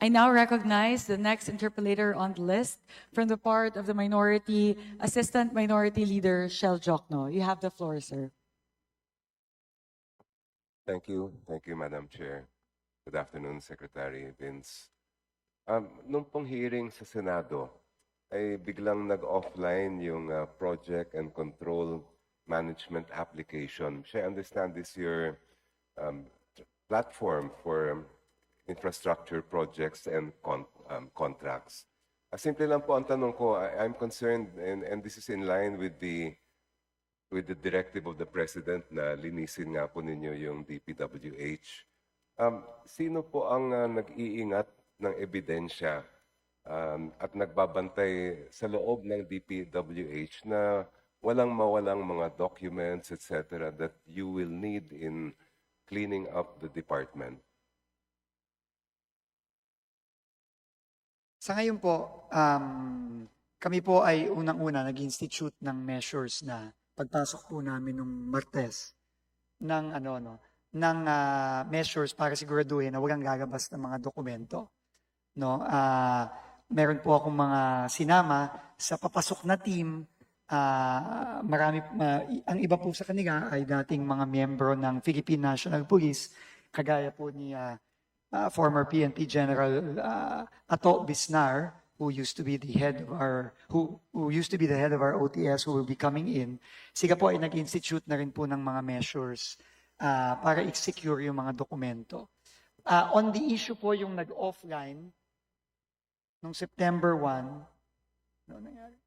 I now recognize the next interpellator on the list from the part of the minority, Assistant Minority Leader Shell Jokno. You have the floor, sir. Thank you. Thank you, Madam Chair. Good afternoon, Secretary Vince. Nung pong hearing sa Senado, ay biglang nag-offline yung project and control management application. I understand this your platform for infrastructure projects and contracts. Simple lang po ang tanong ko. I'm concerned, and this is in line with the directive of the President na linisin nga po ninyo yung DPWH. Sino po ang nag-iingat ng ebidensya at nagbabantay sa loob ng DPWH na walang mawalang mga documents, etc. that you will need in cleaning up the department? Sa ngayon po, kami po ay unang-una nag-institute ng measures na pagpasok po namin nung Martes ng measures para siguraduhin na walang gagabas ng mga dokumento. No, meron po akong mga sinama sa papasok na team. Ang iba po sa kanila ay dating mga miyembro ng Philippine National Police, kagaya po ni former PNP General Ato Bisnar, who used to be the head of our OTS, who will be coming in. Sila po ay nag-institute na rin po ng mga measures para i-secure yung mga dokumento. On the issue po yung nag-offline noong September 1, ano nangyari?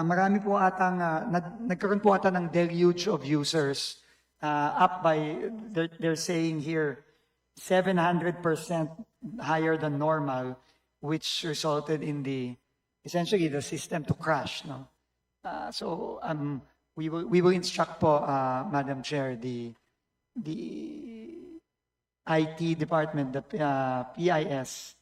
Marami po atang nagkaroon po ata ng deluge of users, up by, they're saying here 700% higher than normal, which resulted in essentially the system to crash. No, so we will instruct po, Madam Chair, the IT department, the PIS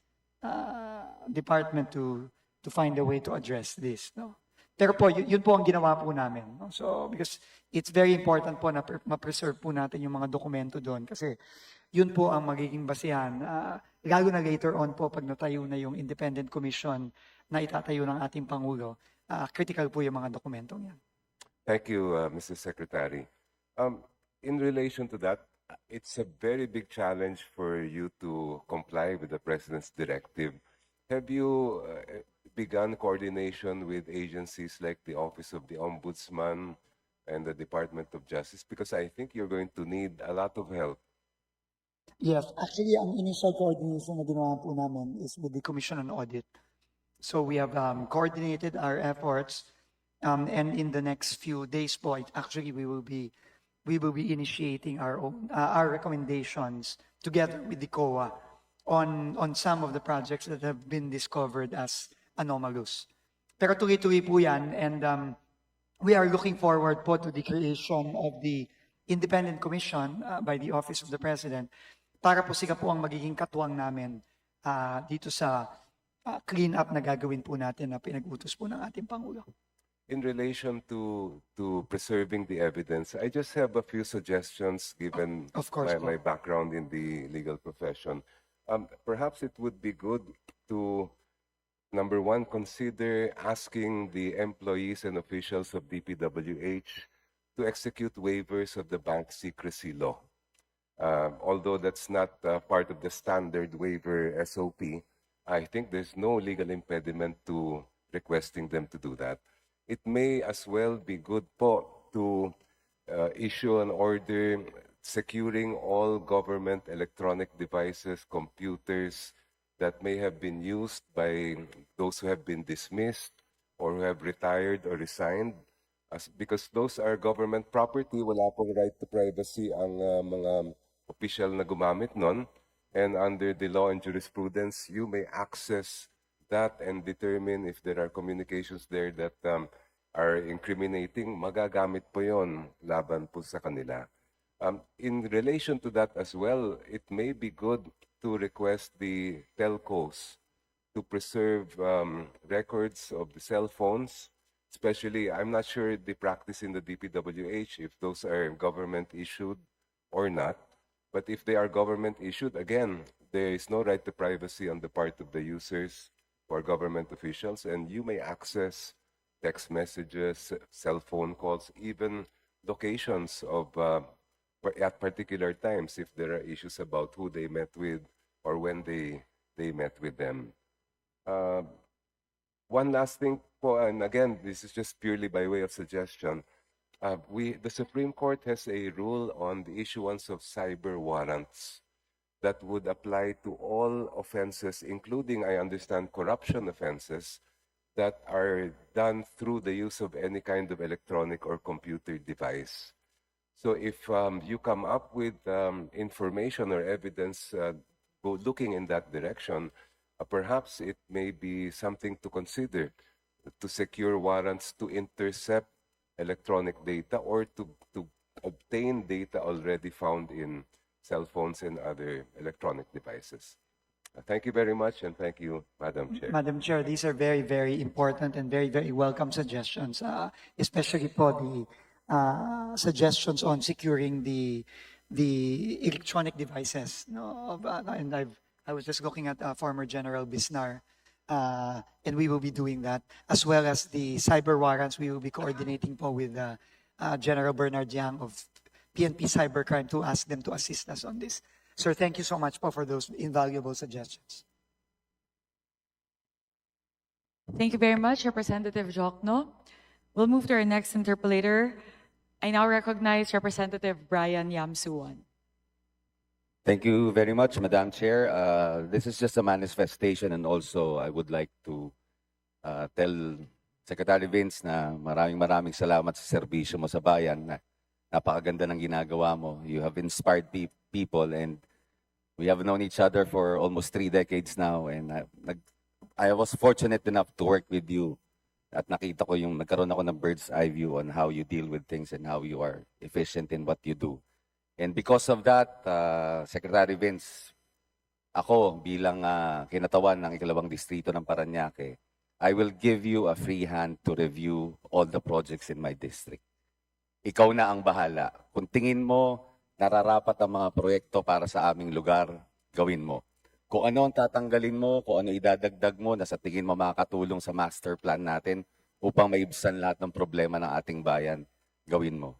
department to find a way to address this. No? Pero po, yun po ang ginawa po namin. No? So, because it's very important po na ma-preserve po natin yung mga dokumento doon kasi yun po ang magiging basihan. Lalo na later on po, pag natayo na yung independent commission na itatayo ng ating Pangulo, critical po yung mga dokumentong yan. Thank you, Mr. Secretary. In relation to that, it's a very big challenge for you to comply with the President's directive. Have you begun coordination with agencies like the Office of the Ombudsman and the Department of Justice? Because I think you're going to need a lot of help. Yes, actually, ang initial coordination na ginawa po namin is with the Commission on Audit. So we have coordinated our efforts, and in the next few days po, actually we will be initiating our recommendations together with the COA on some of the projects that have been discovered as anomalous. Pero tuloy-tuloy po yan, and we are looking forward po to the creation of the independent commission by the Office of the President para po sila po ang magiging katuwang namin dito sa clean up na gagawin po natin na pinag-utos po ng ating Pangulo. In relation to preserving the evidence, I just have a few suggestions given Of course, my background in the legal profession. Perhaps it would be good to, number one, consider asking the employees and officials of DPWH to execute waivers of the bank secrecy law. Although that's not part of the standard waiver SOP, I think there's no legal impediment to requesting them to do that. It may as well be good po to issue an order securing all government electronic devices, computers that may have been used by those who have been dismissed or who have retired or resigned. Because those are government property, wala pong right to privacy ang mga official na gumamit nun. And under the law and jurisprudence, you may access that and determine if there are communications there that are incriminating, magagamit po yon laban po sa kanila. In relation to that as well, it may be good to request the telcos to preserve records of the cell phones, especially, I'm not sure the practice in the DPWH, if those are government issued or not. But if they are government issued, again, there is no right to privacy on the part of the users or government officials, and you may access text messages, cell phone calls, even locations of at particular times if there are issues about who they met with or when they met with them. One last thing po, and again, this is just purely by way of suggestion. The Supreme Court has a rule on the issuance of cyber warrants that would apply to all offenses, including, I understand, corruption offenses that are done through the use of any kind of electronic or computer device. So if you come up with information or evidence looking in that direction, perhaps it may be something to consider to secure warrants to intercept electronic data or to obtain data already found in cell phones and other electronic devices. Thank you very much, and thank you, Madam Chair. Madam Chair, these are very, very important and very, very welcome suggestions, especially for the suggestions on securing the electronic devices. No, and I was just looking at former General Bisnar, and we will be doing that, as well as the cyber warrants. We will be coordinating po with General Bernard Yang of PNP Cybercrime to ask them to assist us on this. Sir, thank you so much po for those invaluable suggestions. Thank you very much, Representative Jokno. We'll move to our next interpolator. I now recognize Representative Brian Yamsuan. Thank you very much, Madam Chair. This is just a manifestation, and also I would like to tell Secretary Vince na maraming salamat sa serbisyo mo sa bayan. Napakaganda ng ginagawa mo. You have inspired people, and we have known each other for almost 3 decades now, and I was fortunate enough to work with you at nakita ko yung nagkaroon ako ng bird's eye view on how you deal with things and how you are efficient in what you do. And because of that, Secretary Vince, ako bilang kinatawan ng ikalawang distrito ng Parañaque, I will give you a free hand to review all the projects in my district. Ikaw na ang bahala. Kung tingin mo, nararapat ang mga proyekto para sa aming lugar, gawin mo. Kung ano ang tatanggalin mo, kung ano idadagdag mo na sa tingin mo makakatulong sa master plan natin upang maibsan lahat ng problema ng ating bayan, gawin mo.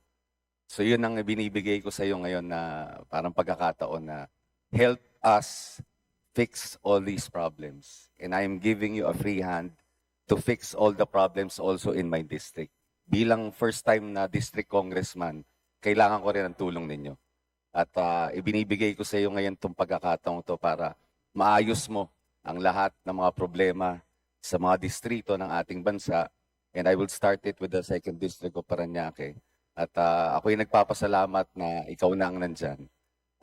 So yun ang binibigay ko sa iyo ngayon na parang pagkakataon na help us fix all these problems. And I am giving you a free hand to fix all the problems also in my district. Bilang first time na district congressman, kailangan ko rin ang tulong ninyo. At ibinibigay ko sa iyo ngayon itong pagkakataon to para maayos mo ang lahat ng mga problema sa mga distrito ng ating bansa. And I will start it with the 2nd District of Parañaque. At ako'y nagpapasalamat na ikaw na ang nandyan.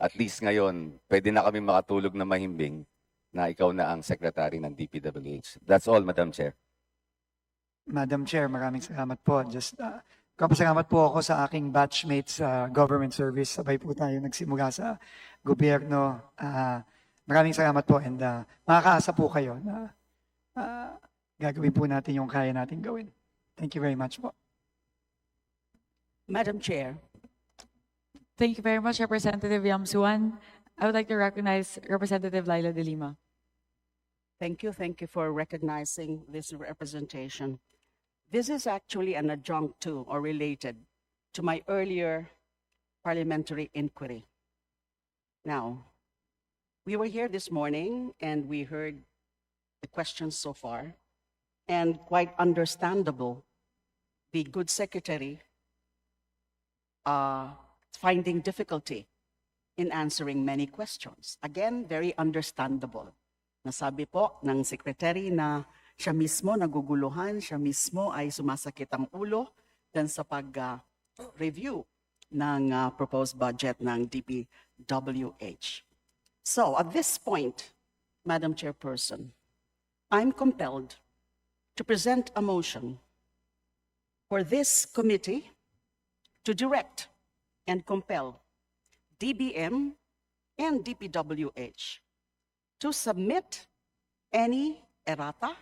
At least ngayon, pwede na kami makatulog na mahimbing na ikaw na ang Secretary ng DPWH. That's all, Madam Chair. Madam Chair, maraming salamat po. Just kapasalamat po ako sa aking batchmates sa government service. Sabay po tayo nagsimula sa gobyerno. Maraming salamat po, and makakaasa po kayo na gagawin po natin yung kaya natin gawin. Thank you very much po. Madam Chair, Thank you very much, Representative Yamsuan. I would like to recognize Representative Laila de Lima. thank you for recognizing this representation. This is actually an adjunct to or related to my earlier parliamentary inquiry. Now, we were here this morning and we heard the questions so far, and quite understandable, the good secretary finding difficulty in answering many questions. Again, very understandable. Nasabi po ng secretary na siya mismo naguguluhan, siya mismo ay sumasakit ang ulo dahil sa pag-review ng proposed budget ng DPWH. So at this point, Madam Chairperson, I'm compelled to present a motion for this committee to direct and compel DBM and DPWH to submit any errata,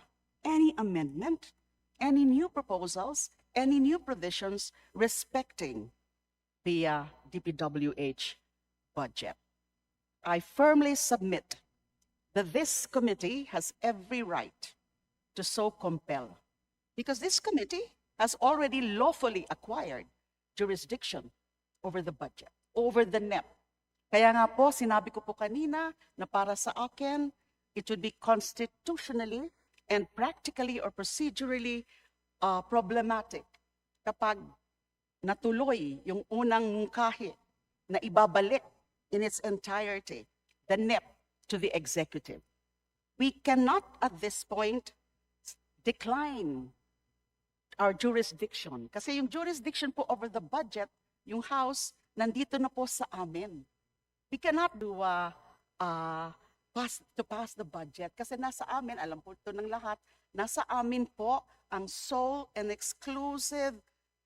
any amendment, any new proposals, any new provisions respecting the DPWH budget. I firmly submit that this committee has every right to so compel, because this committee has already lawfully acquired jurisdiction over the budget, over the NEP. Kaya nga po, sinabi ko po kanina na para sa akin, it would be constitutionally and practically or procedurally problematic kapag natuloy yung unang mungkahi na ibabalik in its entirety the NEP to the executive. We cannot at this point decline our jurisdiction. Kasi yung jurisdiction po over the budget, yung House, nandito na po sa amin. We cannot do pass the budget. Kasi nasa amin, alam po ito ng lahat, nasa amin po ang sole and exclusive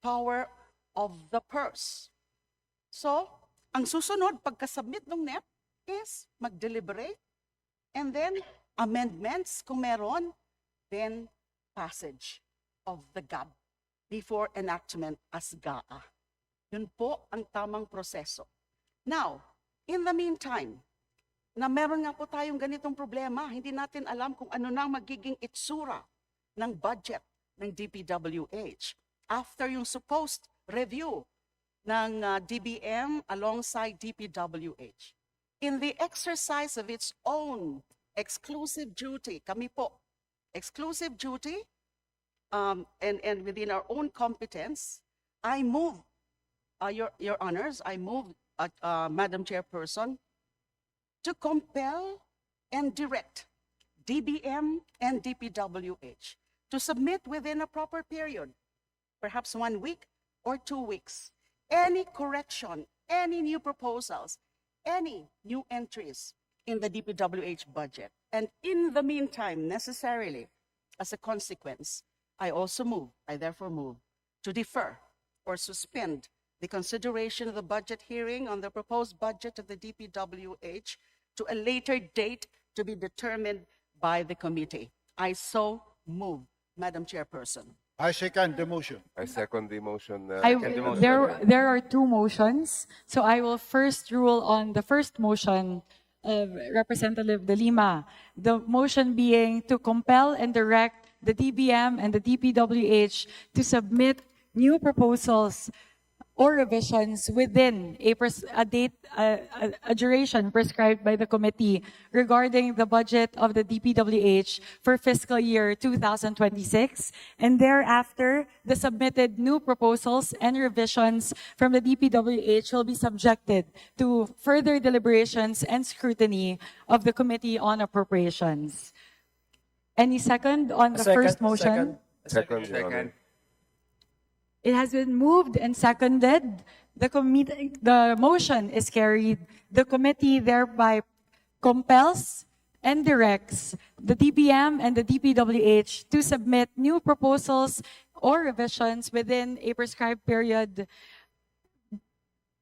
power of the purse. So, ang susunod, pagka-submit ng NEP, is mag-deliberate, and then amendments kung meron, then passage of the GAB before enactment as GAA. Yun po ang tamang proseso. Now, in the meantime, na meron nga po tayong ganitong problema, hindi natin alam kung ano na magiging itsura ng budget ng DPWH after yung supposed review ng DBM alongside DPWH. In the exercise of its own exclusive duty, kami po, exclusive duty, and within our own competence, I move, Your Honors, I move, Madam Chairperson, to compel and direct DBM and DPWH to submit within a proper period, perhaps 1 week or 2 weeks, any correction, any new proposals, any new entries in the DPWH budget. And in the meantime, necessarily, as a consequence, I therefore move to defer or suspend the consideration of the budget hearing on the proposed budget of the DPWH to a later date to be determined by the committee. I so move, Madam Chairperson. I second the motion. I second the motion. There are two motions. So I will first rule on the first motion of Representative De Lima. The motion being to compel and direct the DBM and the DPWH to submit new proposals or revisions within a duration prescribed by the committee regarding the budget of the DPWH for fiscal year 2026. And thereafter, the submitted new proposals and revisions from the DPWH will be subjected to further deliberations and scrutiny of the Committee on Appropriations. Any second on the first motion? Second, Your Honor. It has been moved and seconded. The motion is carried. The committee thereby compels and directs the DBM and the DPWH to submit new proposals or revisions within a prescribed period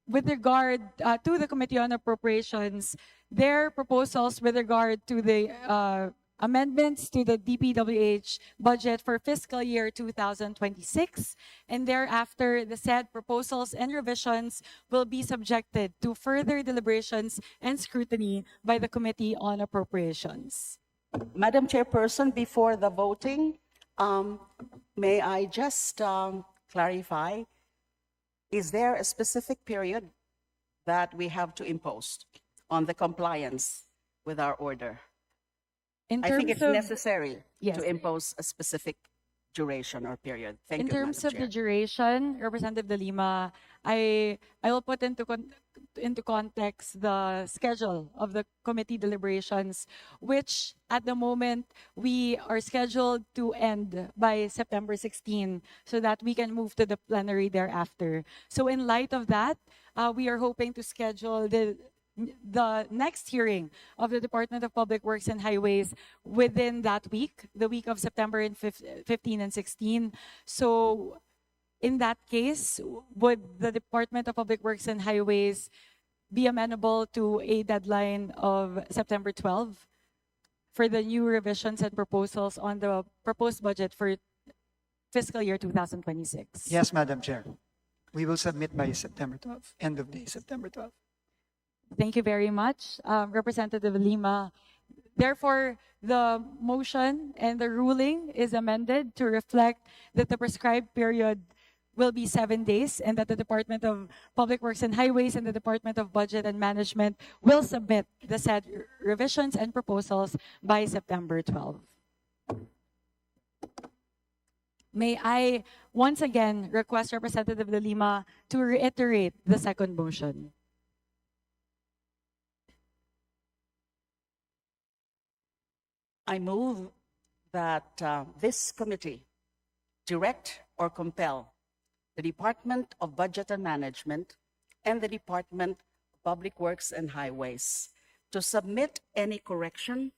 with regard to the Committee on Appropriations. Their proposals with regard to the amendments to the DPWH budget for fiscal year 2026, and thereafter the said proposals and revisions will be subjected to further deliberations and scrutiny by the Committee on Appropriations. Madam Chairperson, before the voting, may I just clarify, is there a specific period that we have to impose on the compliance with our order? In I think terms it's of- necessary Yes. to impose a specific duration or period. Thank In you, terms Madam of the Chair. duration, Representative De Lima, I will put into context the schedule of the committee deliberations, which at the moment we are scheduled to end by September 16, so that we can move to the plenary thereafter. So in light of that, we are hoping to schedule the next hearing of the Department of Public Works and Highways within that week, the week of September 15 and 16. So in that case, would the Department of Public Works and Highways be amenable to a deadline of September 12 for the new revisions and proposals on the proposed budget for fiscal year 2026? Yes, Madam Chair. We will submit by September 12th, end of day, September 12th. Thank you very much, Representative Lima. Therefore, the motion and the ruling is amended to reflect that the prescribed period will be 7 days and that the Department of Public Works and Highways and the Department of Budget and Management will submit the said revisions and proposals by September 12. May I once again request Representative De Lima to reiterate the second motion? I move that this committee direct or compel the Department of Budget and Management and the Department of Public Works and Highways to submit any correction,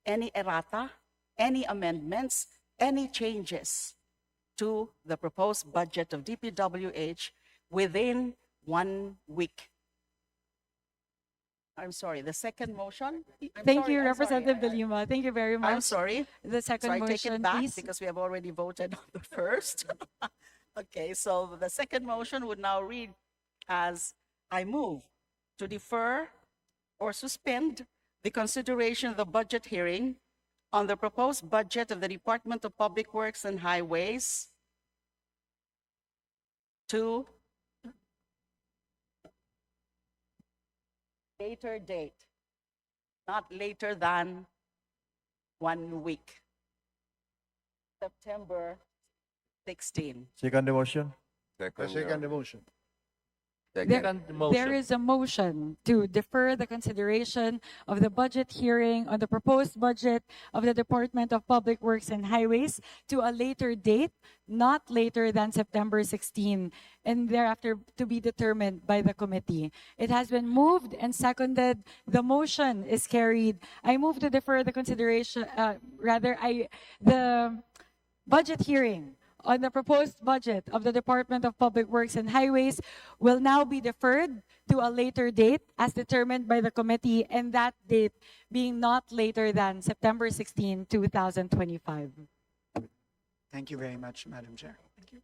any errata, any amendments, any changes to the proposed budget of DPWH within 1 week. I'm sorry, the second motion? Thank you, Representative De Lima. Thank you very much. I'm sorry. The So second I take motion, it back please. because we have already voted on the first. Okay, so the second motion would now read as, I move to defer or suspend the consideration of the budget hearing on the proposed budget of the Department of Public Works and Highways to later date, not later than 1 week. September 16. Second the motion. Second, Your Second the Honor. motion. There, there is a motion to defer the consideration of the budget hearing on the proposed budget of the Department of Public Works and Highways to a later date, not later than September 16, and thereafter to be determined by the committee. It has been moved and seconded. The motion is carried. I move to defer the consideration, the budget hearing on the proposed budget of the Department of Public Works and Highways will now be deferred to a later date as determined by the committee, and that date being not later than September 16, 2025. Thank you very much, Madam Chair. Thank you.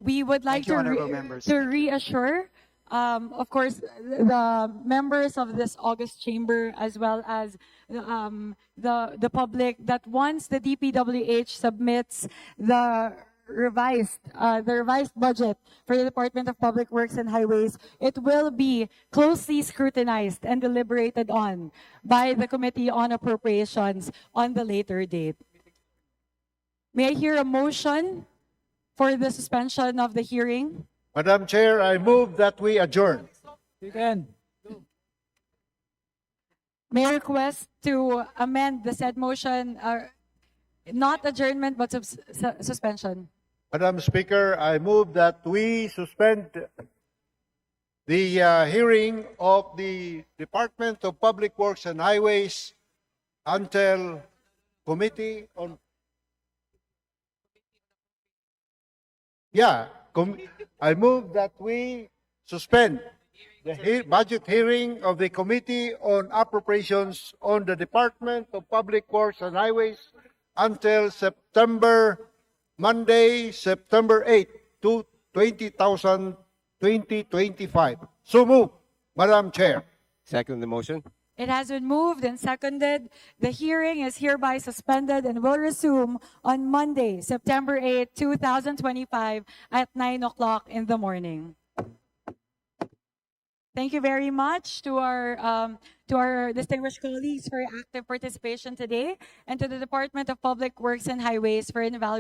We would like Thank you, to, honorable members. to reassure, of course, the members of this August chamber as well as the public that once the DPWH submits the revised budget for the Department of Public Works and Highways, it will be closely scrutinized and deliberated on by the Committee on Appropriations on the later date. May I hear a motion for the suspension of the hearing? Madam Chair, I move that we adjourn. May I request to amend the said motion, not adjournment, but suspension. Madam Speaker, I move that we suspend the hearing of the Department of Public Works and Highways until Committee on... I move that we suspend the budget hearing of the Committee on Appropriations on the Department of Public Works and Highways until Monday, September 8, 2025. So move, Madam Chair. Second the motion. It has been moved and seconded. The hearing is hereby suspended and will resume on Monday, September 8, 2025 at 9 o'clock in the morning. Thank you very much to our distinguished colleagues for your active participation today and to the Department of Public Works and Highways for invaluable